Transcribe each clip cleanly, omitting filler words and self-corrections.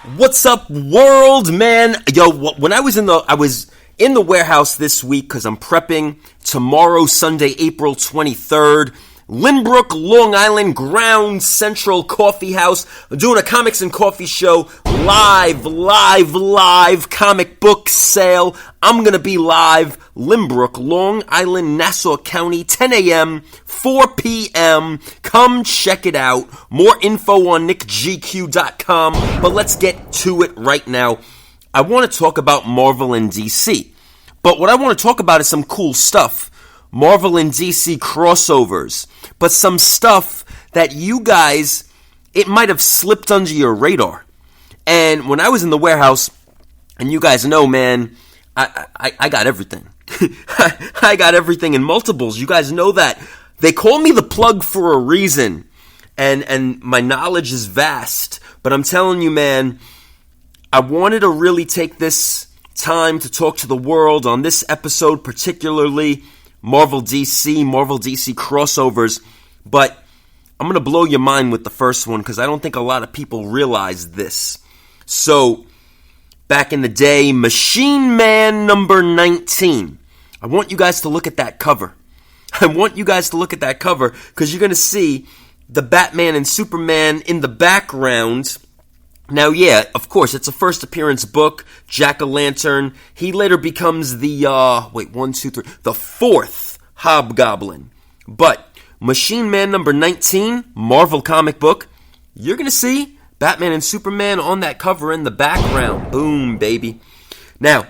What's up, world, man? Yo, when I was in the warehouse this week because I'm prepping tomorrow, Sunday, April 23rd. LYNBROOK, Long Island, Ground Central Coffee House. I'm doing a comics and coffee show, live comic book sale. I'm going to be live, LYNBROOK, Long Island, Nassau County, 10 a.m., 4 p.m. Come check it out. More info on NICKGQ.com, but let's get to it right now. I want to talk about Marvel and DC, but what I want to talk about is some cool stuff. Marvel and DC crossovers, but some stuff that you guys, it might have slipped under your radar. And when I was in the warehouse, and you guys know, man, I got everything. I got everything in multiples. You guys know that. They call me the plug for a reason, and my knowledge is vast. But I'm telling you, man, I wanted to really take this time to talk to the world on this episode, particularly Marvel DC crossovers, but I'm going to blow your mind with the first one because I don't think a lot of people realize this. So, back in the day, Machine Man number 19. I want you guys to look at that cover. Because you're going to see the Batman and Superman in the background. Now, yeah, of course, it's a first appearance book, Jack-o'-lantern. He later becomes the, the fourth Hobgoblin. But Machine Man number 19, Marvel comic book, you're going to see Batman and Superman on that cover in the background. Boom, baby. Now,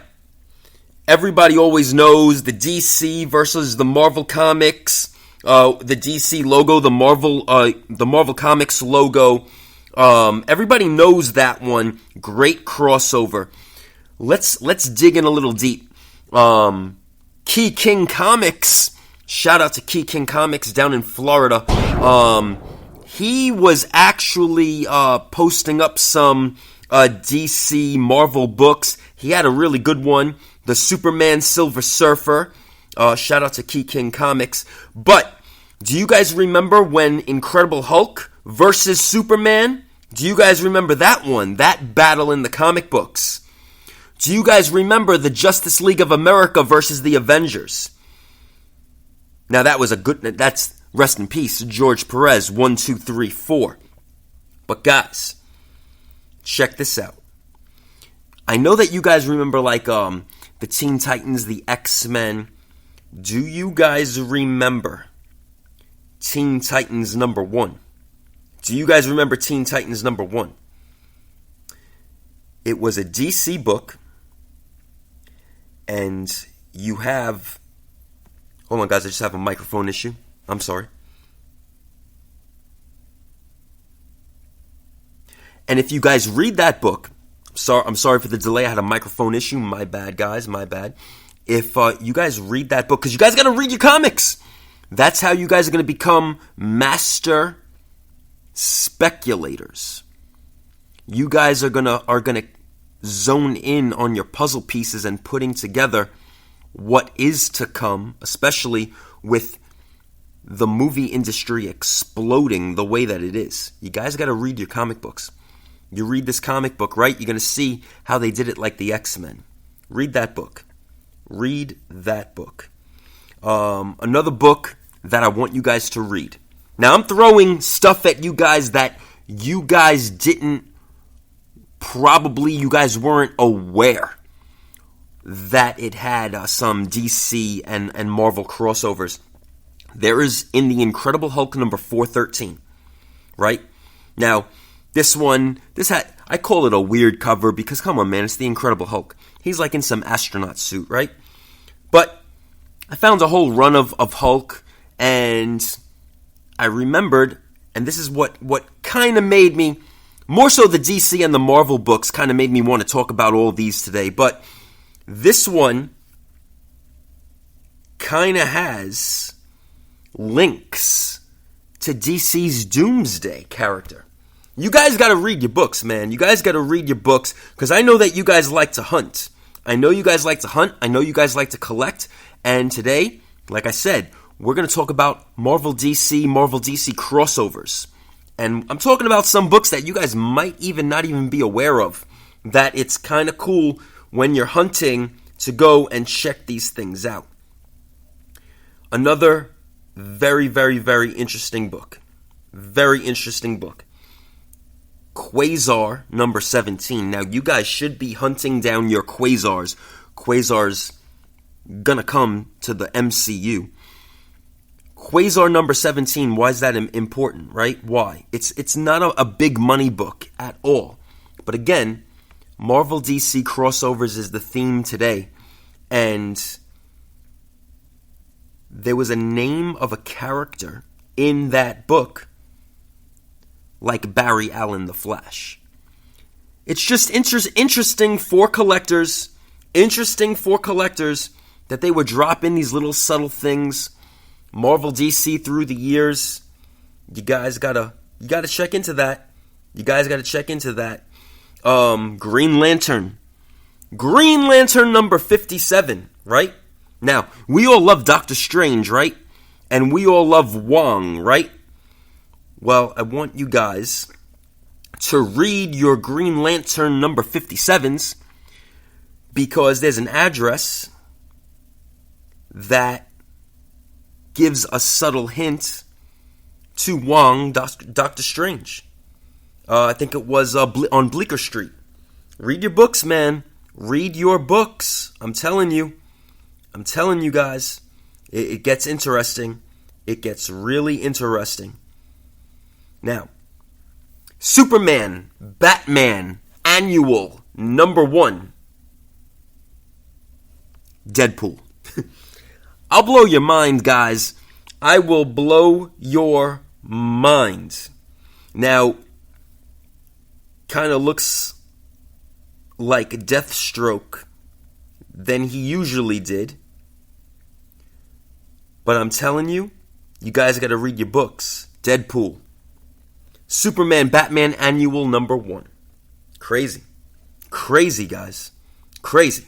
everybody always knows the DC versus the Marvel Comics, the DC logo, the Marvel Comics logo. Everybody knows that one. Great crossover. Let's dig in a little deep. Key King Comics. Shout out to Key King Comics down in Florida. He was actually posting up some DC Marvel books. He had a really good one. The Superman Silver Surfer. Shout out to Key King Comics. But do you guys remember when Incredible Hulk versus Superman? Do you guys remember that one? That battle in the comic books? Do you guys remember the Justice League of America versus the Avengers? Now that's rest in peace, George Perez, 1, 2, 3, 4. But guys, check this out. I know that you guys remember the Teen Titans, the X-Men. Do you guys remember Teen Titans number 1? Do you guys remember Teen Titans number 1? It was a DC book, and you have... Hold on, guys, I just have a microphone issue. I'm sorry. And if you guys read that book... I'm sorry for the delay. I had a microphone issue. My bad, guys. My bad. If you guys read that book, because you guys got to read your comics. That's how you guys are going to become master speculators. You guys are gonna zone in on your puzzle pieces and putting together what is to come, especially with the movie industry exploding the way that it is. You guys got to read your comic books. You read this comic book, right? You're going to see how they did it like the X-Men. Read that book. Another book that I want you guys to read. Now, I'm throwing stuff at you guys that you guys you guys weren't aware that it had some DC and Marvel crossovers. There is in the Incredible Hulk number 413, right? Now, I call it a weird cover because, come on, man, it's the Incredible Hulk. He's like in some astronaut suit, right? But I found a whole run of Hulk, and I remembered, and this is what kind of made me, more so the DC and the Marvel books kind of made me want to talk about all these today, but this one kind of has links to DC's Doomsday character. You guys got to read your books, man. You guys got to read your books, because I know that you guys like to hunt. I know you guys like to collect, and today, like I said, we're going to talk about Marvel DC crossovers. And I'm talking about some books that you guys might even not even be aware of, that it's kind of cool when you're hunting to go and check these things out. Another very, very, very interesting book. Very interesting book. Quasar number 17. Now, you guys should be hunting down your quasars. Quasar's gonna come to the MCU. Quasar number 17, why is that important, right? Why? It's not a big money book at all. But again, Marvel DC crossovers is the theme today. And there was a name of a character in that book like Barry Allen the Flash. It's just interesting for collectors. Interesting for collectors that they would drop in these little subtle things. Marvel DC through the years. You guys gotta check into that. You guys gotta check into that. Green Lantern. Green Lantern number 57, right? Now, we all love Doctor Strange, right? And we all love Wong, right? Well, I want you guys to read your Green Lantern number 57s, because there's an address that gives a subtle hint to Wong, Doctor Strange. I think it was on Bleecker Street. Read your books, man. Read your books. I'm telling you guys. It gets interesting. It gets really interesting. Now, Superman, Batman, Annual, number 1. Deadpool. I'll blow your mind, guys. I will blow your mind. Now, kind of looks like Deathstroke than he usually did. But I'm telling you, you guys got to read your books. Deadpool. Superman, Batman, Annual, number 1. Crazy. Crazy, guys. Crazy.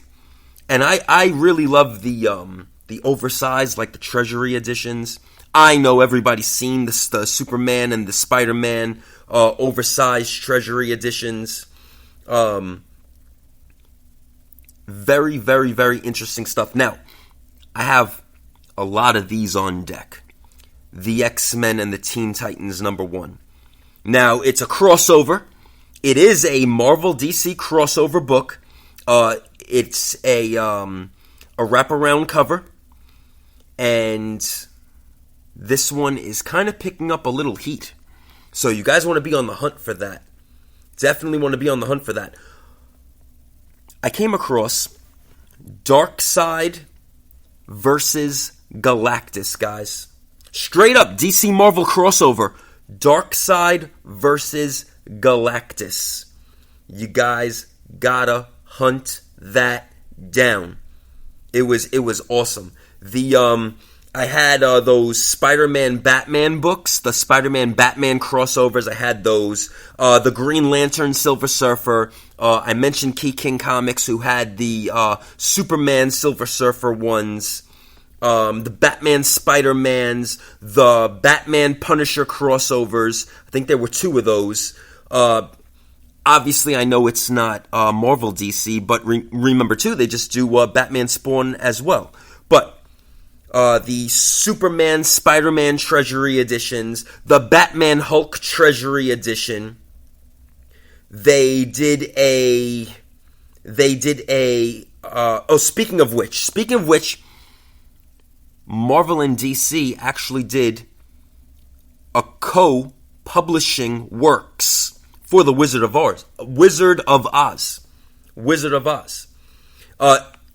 And I really love the oversized, like the Treasury editions. I know everybody's seen the Superman and the Spider-Man oversized Treasury editions. Very, very, very interesting stuff. Now, I have a lot of these on deck. The X-Men and the Teen Titans number 1. Now, it's a crossover. It is a Marvel DC crossover book. It's a wraparound cover. And this one is kind of picking up a little heat. So you guys want to be on the hunt for that. Definitely want to be on the hunt for that. I came across Darkseid versus Galactus, guys. Straight up, DC Marvel crossover. Darkseid versus Galactus. You guys gotta hunt that down. It was awesome. I had those Spider-Man Batman books, the Spider-Man Batman crossovers. I had those. The Green Lantern Silver Surfer. I mentioned Key King Comics, who had the Superman Silver Surfer ones. The Batman Spider-Mans, the Batman Punisher crossovers. I think there were 2 of those. Obviously, I know it's not Marvel DC, but remember too, they just do Batman Spawn as well. But the Superman Spider-Man Treasury editions, the Batman Hulk Treasury edition, they did a speaking of which, Marvel and DC actually did a co-publishing works for the Wizard of Oz.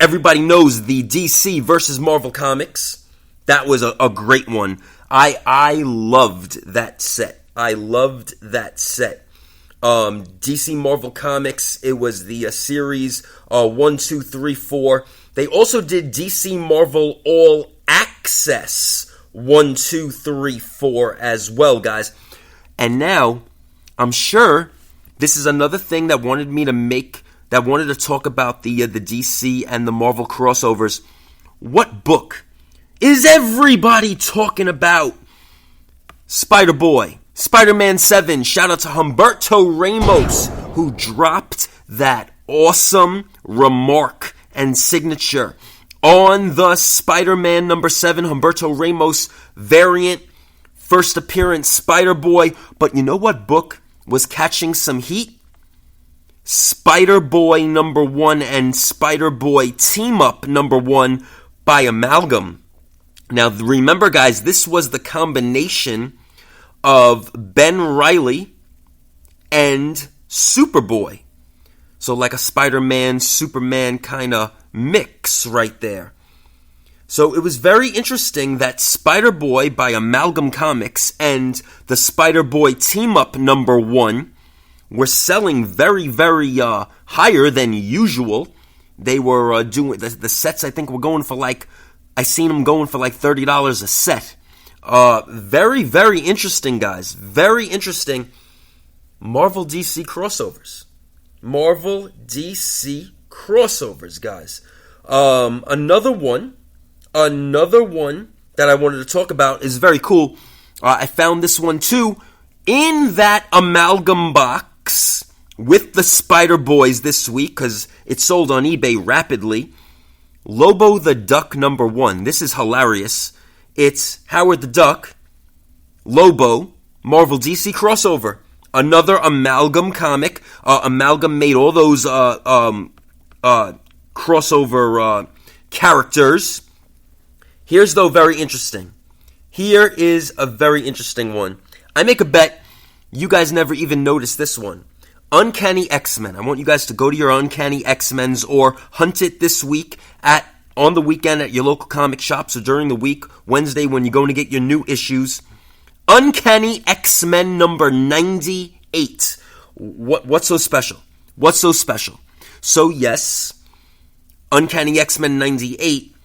Everybody knows the DC versus Marvel comics. That was a great one. I loved that set. DC Marvel Comics, it was the series 1, 2, 3, 4. They also did DC Marvel All Access 1, 2, 3, 4 as well, guys. And now, I'm sure this is another thing that wanted to talk about the DC and the Marvel crossovers. What book is everybody talking about? Spider-Boy, Spider-Man 7, shout out to Humberto Ramos, who dropped that awesome remark and signature on the Spider-Man number 7 Humberto Ramos variant, first appearance Spider-Boy. But you know what book was catching some heat? Spider-Boy number 1 and Spider-Boy Team-Up number 1 by Amalgam. Now remember guys, this was the combination of Ben Reilly and Superboy. So like a Spider-Man, Superman kind of mix right there. So it was very interesting that Spider-Boy by Amalgam Comics and the Spider-Boy Team-Up number 1 were selling very, very higher than usual. They were doing, the sets I think were going for like, I seen them going for like $30 a set. Very, very interesting, guys. Very interesting. Marvel DC crossovers. Marvel DC crossovers, guys. Another one that I wanted to talk about is very cool. I found this one too in that Amalgam box with the Spider Boys this week because it sold on eBay rapidly. Lobo the Duck number 1. This is hilarious. It's Howard the Duck, Lobo, Marvel DC crossover. Another Amalgam comic. Amalgam made all those crossover characters. Here's though very interesting. Here is a very interesting one. I make a bet you guys never even noticed this one. Uncanny X-Men. I want you guys to go to your Uncanny X-Men's or hunt it this week on the weekend at your local comic shops or during the week, Wednesday when you're going to get your new issues. Uncanny X-Men number 98. What's so special? What's so special? So yes, Uncanny X-Men 98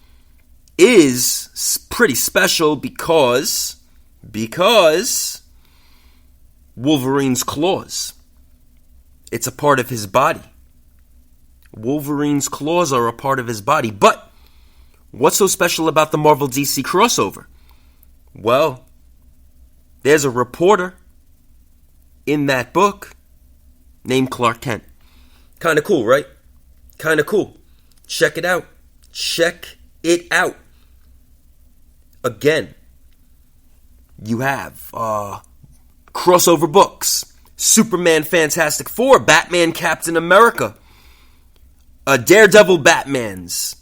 is pretty special because Wolverine's claws. It's a part of his body. Wolverine's claws are a part of his body. But what's so special about the Marvel DC crossover? Well, there's a reporter in that book named Clark Kent. Kind of cool, right? Kind of cool. Check it out. Check it out. Again, you have crossover books. Superman Fantastic Four, Batman Captain America, Daredevil Batmans.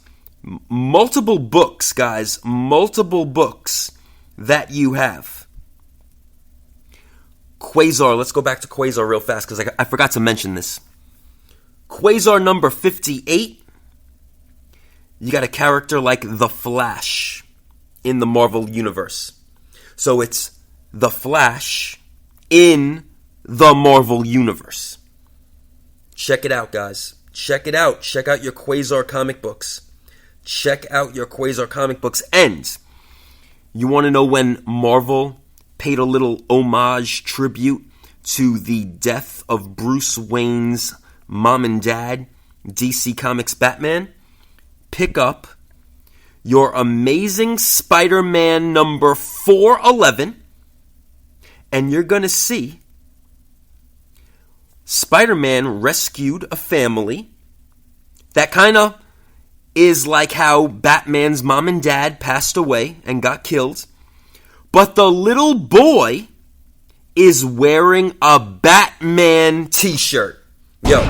Multiple books, guys. Multiple books that you have. Quasar. Let's go back to Quasar real fast because I forgot to mention this. Quasar number 58. You got a character like The Flash in the Marvel Universe. So it's The Flash in the Marvel Universe. Check it out, guys. Check it out. Check out your Quasar comic books. Check out your Quasar comic books. And you want to know when Marvel paid a little homage tribute to the death of Bruce Wayne's mom and dad, DC Comics Batman? Pick up your Amazing Spider-Man number 411, and you're going to see Spider-Man rescued a family that kind of is like how Batman's mom and dad passed away and got killed. But the little boy is wearing a Batman t-shirt. Yo,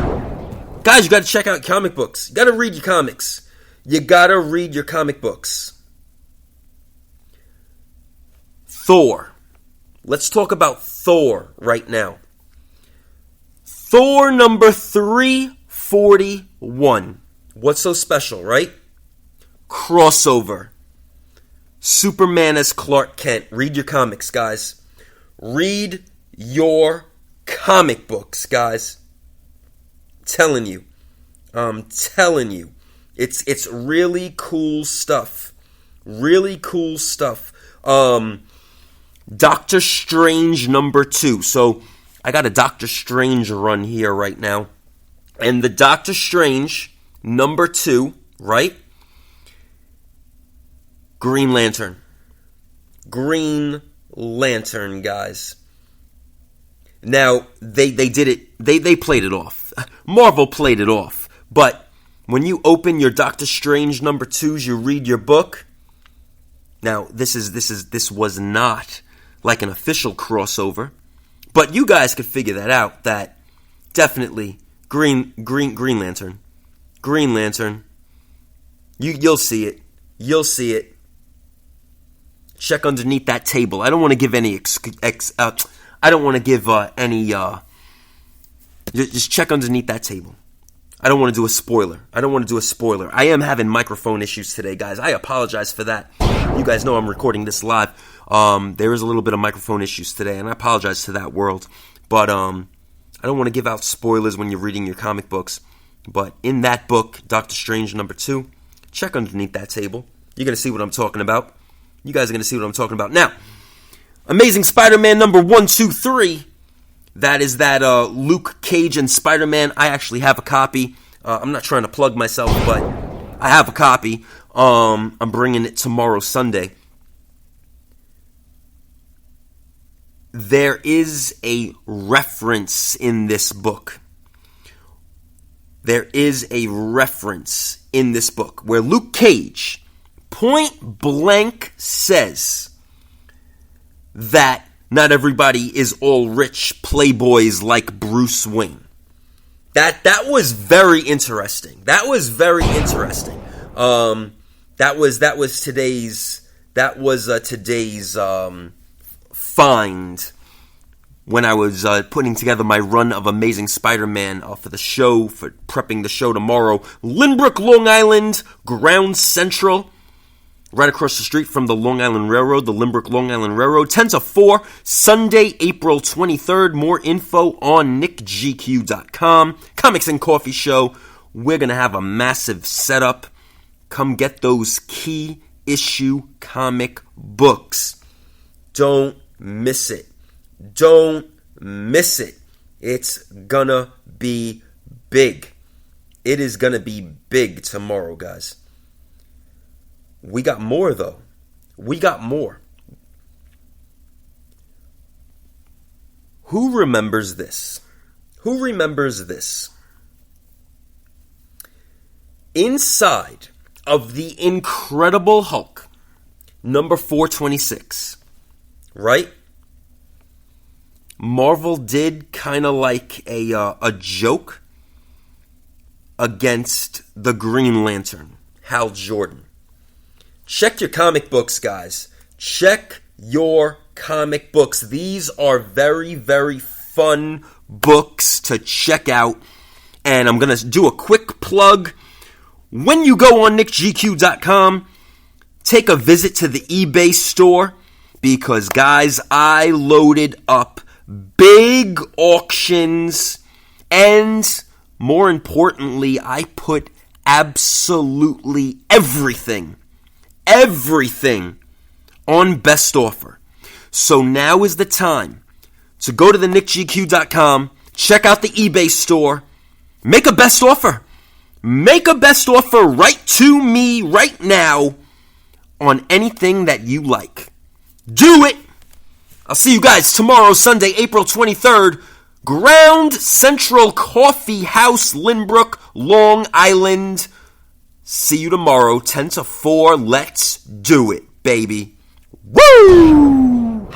guys, you got to check out comic books. You got to read your comics. You got to read your comic books. Thor. Let's talk about Thor right now. Thor number 341. What's so special, right? Crossover. Superman as Clark Kent. Read your comics, guys. Read your comic books, guys. I'm telling you. It's really cool stuff. Really cool stuff. Doctor Strange number 2. So I got a Doctor Strange run here right now. And the Doctor Strange number 2, right? Green Lantern. Green Lantern, guys. Now, they did it, they played it off. Marvel played it off. But when you open your Doctor Strange number 2s, you read your book. Now, this was not like an official crossover. But you guys could figure that out, that definitely Green Lantern. Green Lantern. You'll see it. You'll see it. Check underneath that table. I don't want to give any I don't want to give any just check underneath that table. I don't want to do a spoiler. I am having microphone issues today, guys. I apologize for that. You guys know I'm recording this live. There is a little bit of microphone issues today, and I apologize to that world. But I don't want to give out spoilers when you're reading your comic books. But in that book, Doctor Strange number 2, check underneath that table. You're going to see what I'm talking about. You guys are going to see what I'm talking about. Now, Amazing Spider-Man number 1, 2, 3. That is that Luke Cage and Spider-Man. I actually have a copy. I'm not trying to plug myself, but I have a copy. I'm bringing it tomorrow, Sunday. There is a reference in this book. There is a reference in this book where Luke Cage point blank says that not everybody is all rich playboys like Bruce Wayne. That was very interesting. That was today's find when I was putting together my run of Amazing Spider-Man for the show, for prepping the show tomorrow. LYNBROOK, Long Island, Ground Central. Right across the street from the Long Island Railroad, the LYNBROOK Long Island Railroad, 10 to 4, Sunday, April 23rd. More info on NICKGQ.com. Comics and Coffee Show. We're going to have a massive setup. Come get those key issue comic books. Don't miss it. Don't miss it. It's going to be big. It is going to be big tomorrow, guys. We got more, though. We got more. Who remembers this? Who remembers this? Inside of the Incredible Hulk, number 426, right? Marvel did kind of like a joke against the Green Lantern, Hal Jordan. Check your comic books, guys. Check your comic books. These are very, very fun books to check out. And I'm going to do a quick plug. When you go on NICKGQ.com, take a visit to the eBay store. Because, guys, I loaded up big auctions. And, more importantly, I put absolutely everything on best offer. So now is the time to go to the NICKGQ.com, check out the eBay store, make a best offer. Make a best offer right to me right now on anything that you like. Do it! I'll see you guys tomorrow, Sunday, April 23rd, Ground Central Coffee House, LYNBROOK, Long Island. See you tomorrow, 10 to 4. Let's do it, baby. Woo!